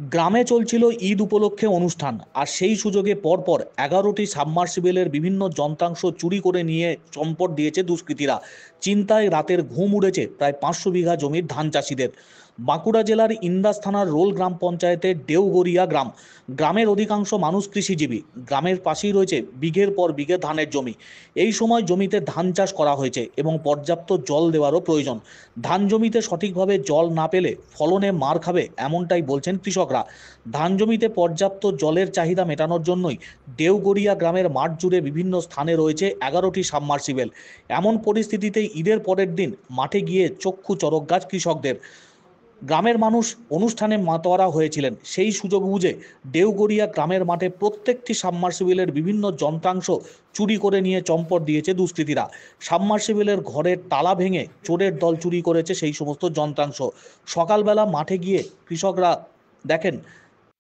গ্রামে চলছিল ঈদ উপলক্ষে অনুষ্ঠান, আর সেই সুযোগে পরপর 11টি সাবমার্সিবলের বিভিন্ন যন্ত্রাংশ চুরি করে নিয়ে চম্পট দিয়েছে দুষ্কৃতীরা। চিন্তায় রাতের ঘুম উড়েছে প্রায় 500 বিঘা জমির ধান চাষিদের। বাঁকুড়া জেলার ইন্দাস থানার রোল গ্রাম পঞ্চায়েতের দেওগড়িয়া গ্রাম। গ্রামের অধিকাংশ মানুষ কৃষিজীবী। গ্রামের পাশেই রয়েছে বিঘের পর বিঘে ধানের জমি। এই সময় জমিতে ধান চাষ করা হয়েছে এবং পর্যাপ্ত জল দেওয়ারও প্রয়োজন। ধান জমিতে সঠিকভাবে জল না পেলে ফলনে মার খাবে, এমনটাই বলছেন কৃষকরা। ধান জমিতে পর্যাপ্ত জলের চাহিদা মেটানোর জন্যই দেওগড়িয়া গ্রামের মাঠ জুড়ে বিভিন্ন স্থানে রয়েছে 11টি সাবমার্সিবল। এমন পরিস্থিতিতে ঈদের পরের দিন মাঠে গিয়ে চক্ষু চড়ক গাছ কৃষকদের। গ্রামের মানুষ অনুষ্ঠানে মাতোয়ারা হয়েছিলেন। সেই সুযোগ বুঝে দেওগড়িয়া গ্রামের মাঠে প্রত্যেকটি সাবমার্সিবলের বিভিন্ন যন্ত্রাংশ চুরি করে নিয়ে চম্পট দিয়েছে দুষ্কৃতীরা। সাবমার্সিবলের ঘরের তালা ভেঙে চোরের দল চুরি করেছে সেই সমস্ত যন্ত্রাংশ। সকালবেলা মাঠে গিয়ে কৃষকরা দেখেন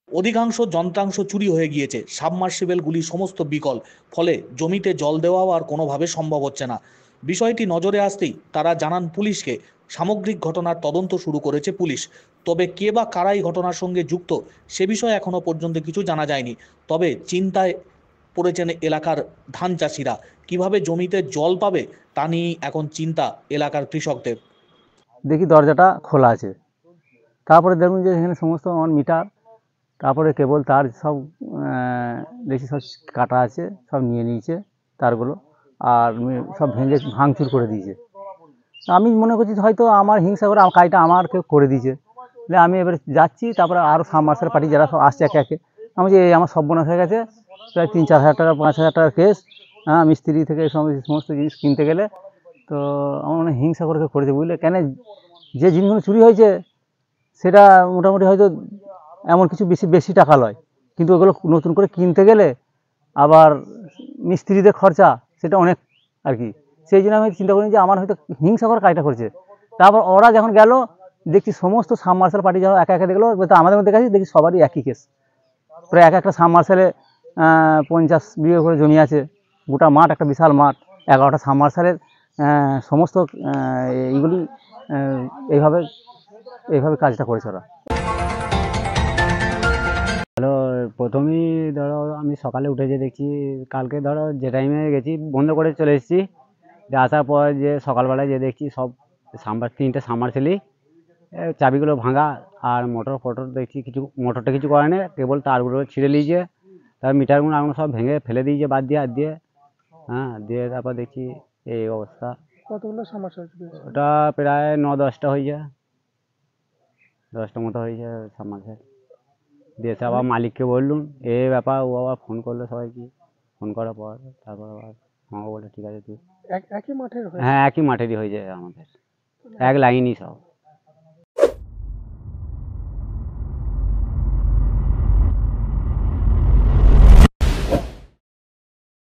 অধিকাংশ যন্ত্রাংশ চুরি হয়ে গিয়েছে, সাবমার্সিবলগুলি সমস্ত বিকল। ফলে জমিতে জল দেওয়াও আর কোনোভাবে সম্ভব হচ্ছে না। বিষয়টি নজরে আসতেই তারা জানান পুলিশকে। সামগ্রিক ঘটনার তদন্ত শুরু করেছে পুলিশ। তবে কে বা কারা এই ঘটনার সঙ্গে যুক্ত সে বিষয়ে এখনো পর্যন্ত কিছু জানা যায়নি। তবে চিন্তায় পড়েছেন এলাকার ধান চাষিরা। কিভাবে জমিতে জল পাবে তা নিয়েই এখন চিন্তা এলাকার কৃষকদের। দেখি দরজাটা খোলা আছে, তারপরে দেখুন যে এখানে সমস্ত আমার মিটার, তারপরে কেবল তার সব দেখি সব কাটা আছে, সব নিয়ে নিয়েছে তারগুলো, আর সব ভেঙে ভাঙচুর করে দিয়েছে। আমি মনে করছি হয়তো আমার হিংসা করে কাজটা আমার কেউ করে দিয়েছে। আমি এবারে যাচ্ছি, তারপরে আরও সাবমার্শাল পার্টি যারা সব আসছে একে একে, আমি যে আমার সর্বনাশ হয়ে গেছে, প্রায় 3-4 হাজার টাকা 5 হাজার টাকার কেস। হ্যাঁ, মিস্ত্রি থেকে সমস্ত জিনিস কিনতে গেলে তো আমার মনে হিংসা করে কেউ করেছে, বুঝলে। কেন যে জিনিসগুলো চুরি হয়েছে সেটা মোটামুটি হয়তো এমন কিছু বেশি বেশি টাকা লয়, কিন্তু ওগুলো নতুন করে কিনতে গেলে আবার মিস্ত্রিদের খরচা সেটা অনেক আর কি। সেই জন্য আমি চিন্তা করি যে আমার হয়তো হিংসা করে কাজটা করছে। তারপর ওরা যখন গেল, দেখছি সমস্ত সাবমার্শাল পার্টি যখন একা একা দেখলো, আমাদের মধ্যে কাছে দেখি সবারই একই কেস। প্রায় এক একটা সাবমার্শালে 50 বিঘে করে জমি আছে, গোটা মাঠ একটা বিশাল মাঠ, 11টা সাবমার্শালের সমস্ত এইগুলি এইভাবে এইভাবে কাজটা করেছে ওরা। হ্যালো, প্রথমেই ধরো আমি সকালে উঠে যে দেখছি, কালকে ধরো যে টাইমে গেছি বন্ধ করে চলে এসেছি, যে আসার পর যে সকালবেলায় যে দেখছি সব 3টে সাবমার্সিবলই চাবিগুলো ভাঙা, আর মোটর ফোটর দেখছি কিছু, মোটরটা কিছু করে না, কেবল তারগুলো ছিঁড়ে নিয়েছে, তার মিটারগুলো আগুন সব ভেঙে ফেলে দিয়েছে বাদ দিয়ে হাত দিয়ে। হ্যাঁ, দিয়ে তারপর দেখছি এই অবস্থা। কতগুলো সমস্যা হয়েছে? ওটা প্রায় 9-10টা হয়ে যায়, 10টা মতো হয়ে যায় সাবমার্সিবল। দিয়ে এসে আবার অনেক মালিককে বললুম এই ব্যাপার, ও আবার ফোন করলো সবাইকে। ফোন করার পর তারপর আবার আমাকে বললো ঠিক আছে তুই। একই মাঠের হয়েছে? হ্যাঁ, একই মাঠেরই হয়ে যায় আমাদের, এক লাইনই সব।